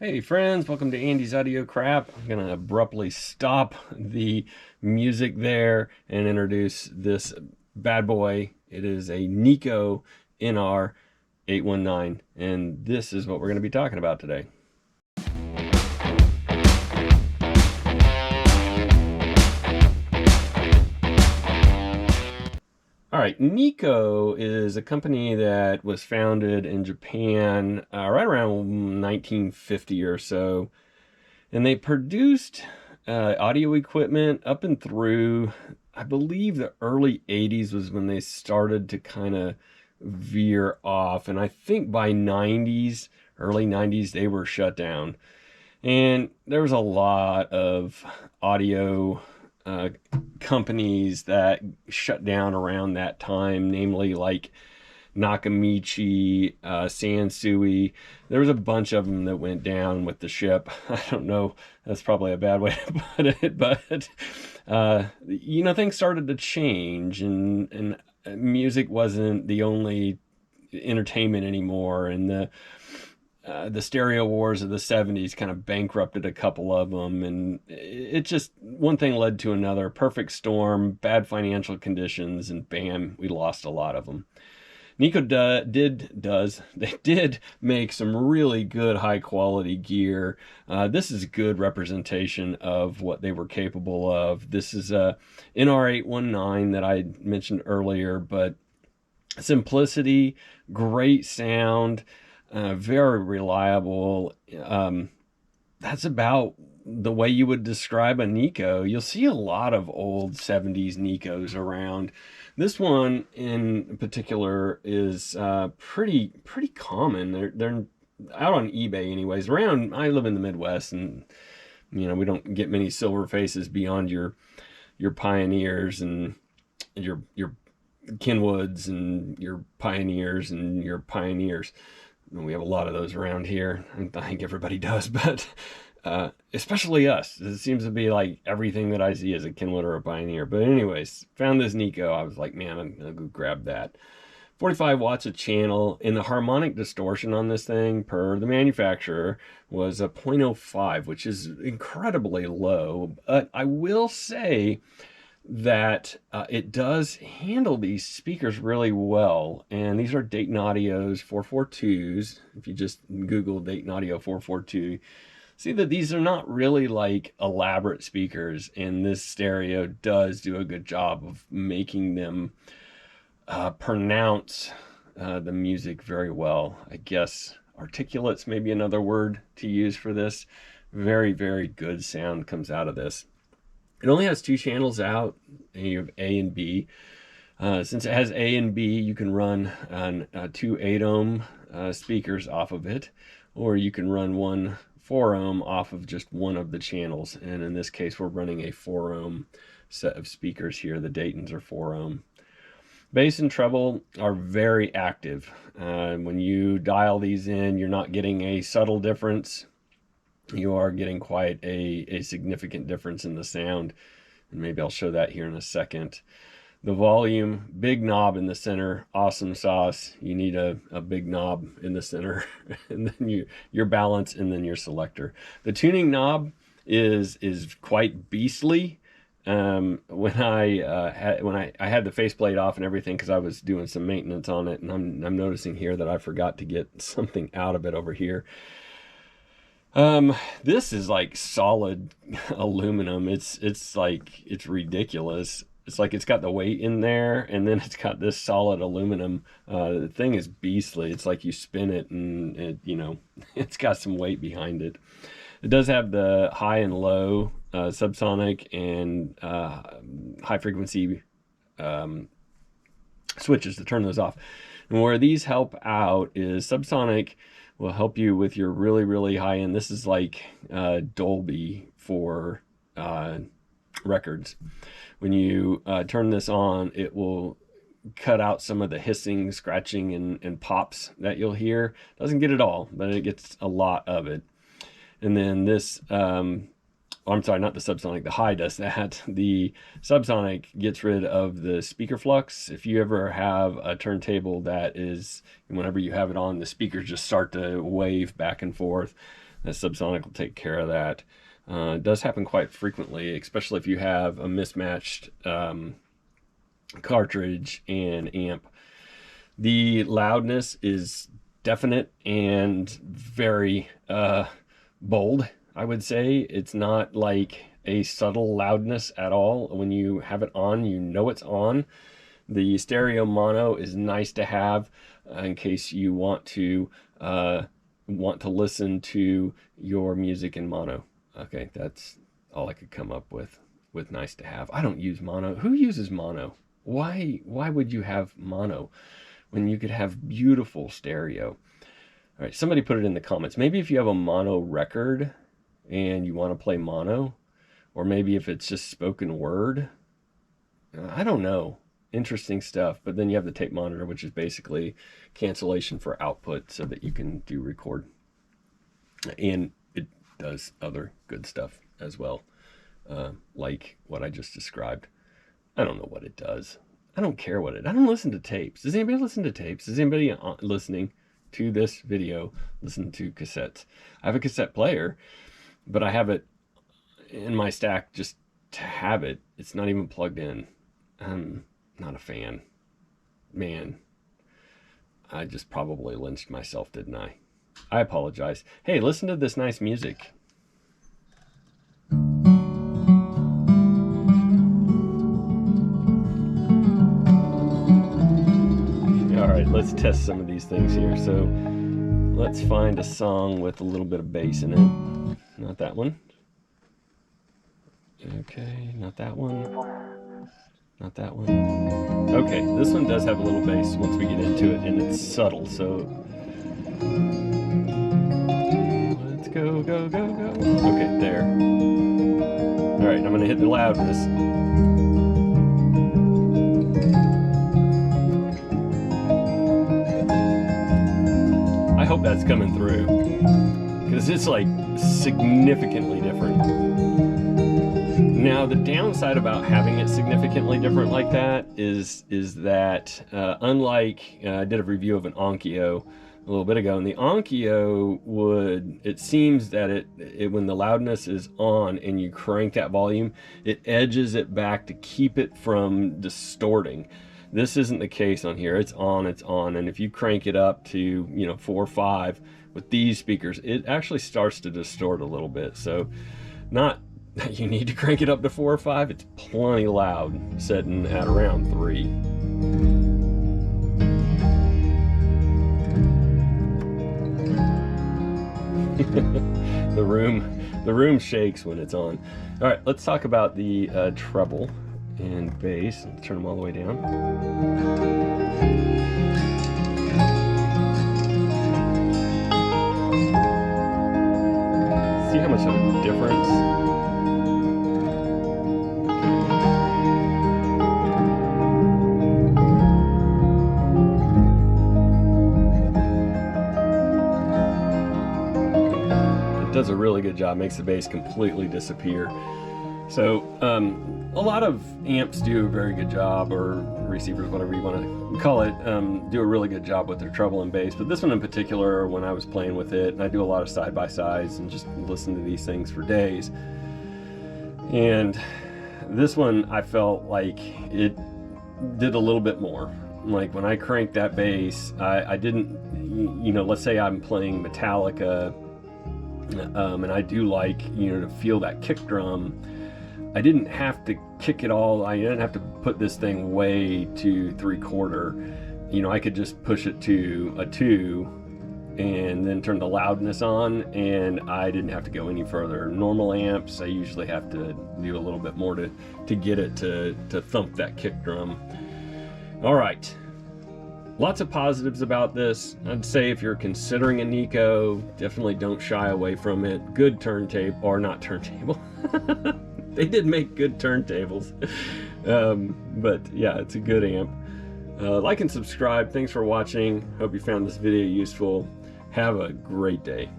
Hey friends, welcome to Andy's Audio Crap. I'm going to abruptly stop the music there and introduce this bad boy. It is a Nikko NR-819, and this is what we're going to be talking about today. All right, Nikko is a company that was founded in Japan right around 1950 or so, and they produced audio equipment up and through, I believe, the early 80s was when they started to kind of veer off, and I think by 90s, early 90s, they were shut down. And there was a lot of audio uh, companies that shut down around that time, namely like Nakamichi, Sansui. There was a bunch of them that went down with the ship. I don't know, that's probably a bad way to put it, but things started to change, and music wasn't the only entertainment anymore, and the stereo wars of the 70s kind of bankrupted a couple of them, and it just, one thing led to another. Perfect storm, bad financial conditions, and bam, we lost a lot of them. Nikko they did make some really good high quality gear. This is a good representation of what they were capable of. This is a NR-819 that I mentioned earlier, but simplicity, great sound, very reliable. That's about the way you would describe a Nikko. You'll see a lot of old 70s Nikkos around. This one in particular is pretty common. They're out on eBay anyways. Around, I live in the Midwest, and we don't get many silver faces beyond your Pioneers and your Kenwoods and your Pioneers and your Pioneers. We have a lot of those around here. I think everybody does, but especially us. It seems to be like everything that I see is a Kenwood or a Pioneer. But anyways, found this Nikko. I was like, man, I'm gonna go grab that. 45 watts a channel, and the harmonic distortion on this thing per the manufacturer was a 0.05, which is incredibly low. But I will say that it does handle these speakers really well. And these are Dayton Audio's 442s. If you just Google Dayton Audio 442, see that these are not really like elaborate speakers, and this stereo does do a good job of making them pronounce the music very well. I guess articulate's maybe another word to use for this. Very, very good sound comes out of this. It only has two channels out, and you have A and B. Since it has A and B, you can run two 8-ohm speakers off of it, or you can run one 4-ohm off of just one of the channels. And in this case, we're running a 4-ohm set of speakers here. The Daytons are 4-ohm. Bass and treble are very active. When you dial these in, you're not getting a subtle difference. You are getting quite a significant difference in the sound, and maybe I'll show that here in a second. The volume, big knob in the center, awesome sauce. You need a big knob in the center, and then your balance, and then your selector. The tuning knob is quite beastly. When I had the faceplate off and everything, because I was doing some maintenance on it, and I'm noticing here that I forgot to get something out of it over here. This is like solid aluminum. It's like, it's ridiculous. It's like it's got the weight in there, and then it's got this solid aluminum. The thing is beastly. It's like you spin it, and it's got some weight behind it. It does have the high and low subsonic and high frequency switches to turn those off. And where these help out is subsonic will help you with your really, really high end. This is like Dolby for records. When you turn this on, it will cut out some of the hissing, scratching, and pops that you'll hear. Doesn't get it all, but it gets a lot of it. And then this, I'm sorry, not the subsonic, the high does that. The subsonic gets rid of the speaker flux. If you ever have a turntable that is, whenever you have it on, the speakers just start to wave back and forth, that subsonic will take care of that. It does happen quite frequently, especially if you have a mismatched cartridge and amp. The loudness is definite and very bold, I would say. It's not like a subtle loudness at all. When you have it on, you know it's on. The stereo mono is nice to have in case you want to listen to your music in mono. Okay, that's all I could come up with nice to have. I don't use mono. Who uses mono? Why would you have mono when you could have beautiful stereo? All right, somebody put it in the comments. Maybe if you have a mono record and you want to play mono, or maybe if it's just spoken word. I don't know. Interesting stuff. But then you have the tape monitor, which is basically cancellation for output so that you can do record. And it does other good stuff as well, like what I just described. I don't know what it does. I don't care what it. I don't listen to tapes. Does anybody listen to tapes? Does anybody listening to this video listen to cassettes? I have a cassette player, but I have it in my stack just to have it. It's not even plugged in. I'm not a fan. Man, I just probably lynched myself, didn't I? I apologize. Hey, listen to this nice music. All right, let's test some of these things here. So let's find a song with a little bit of bass in it. Not that one. Okay, not that one. Not that one. Okay, this one does have a little bass once we get into it, and it's subtle, so let's go, go, go, go. Okay, there. All right, I'm gonna hit the loudness. I hope that's coming through, because it's like significantly different. Now, the downside about having it significantly different like that is that unlike, I did a review of an Onkyo a little bit ago, and the Onkyo it seems that it when the loudness is on and you crank that volume, it edges it back to keep it from distorting. This isn't the case on here. It's on, and if you crank it up to 4 or 5 with these speakers, it actually starts to distort a little bit. So not you need to crank it up to 4 or 5. It's plenty loud, setting at around 3. The room shakes when it's on. All right, let's talk about the treble and bass. Let's turn them all the way down. See how much of a difference? Does a really good job, makes the bass completely disappear. So a lot of amps do a very good job, or receivers, whatever you want to call it, do a really good job with their treble and bass. But this one in particular, when I was playing with it, and I do a lot of side-by-sides and just listen to these things for days, and this one I felt like it did a little bit more. Like when I cranked that bass, I didn't, let's say I'm playing Metallica, and I do like to feel that kick drum. I didn't have to kick it all. I didn't have to put this thing way to 3/4. I could just push it to a 2 and then turn the loudness on, and I didn't have to go any further. Normal amps, I usually have to do a little bit more to get it to thump that kick drum. All right. Lots of positives about this. I'd say if you're considering a Nikko, definitely don't shy away from it. Good turntable, or not turntable. They did make good turntables. But yeah, it's a good amp. Like and subscribe. Thanks for watching. Hope you found this video useful. Have a great day.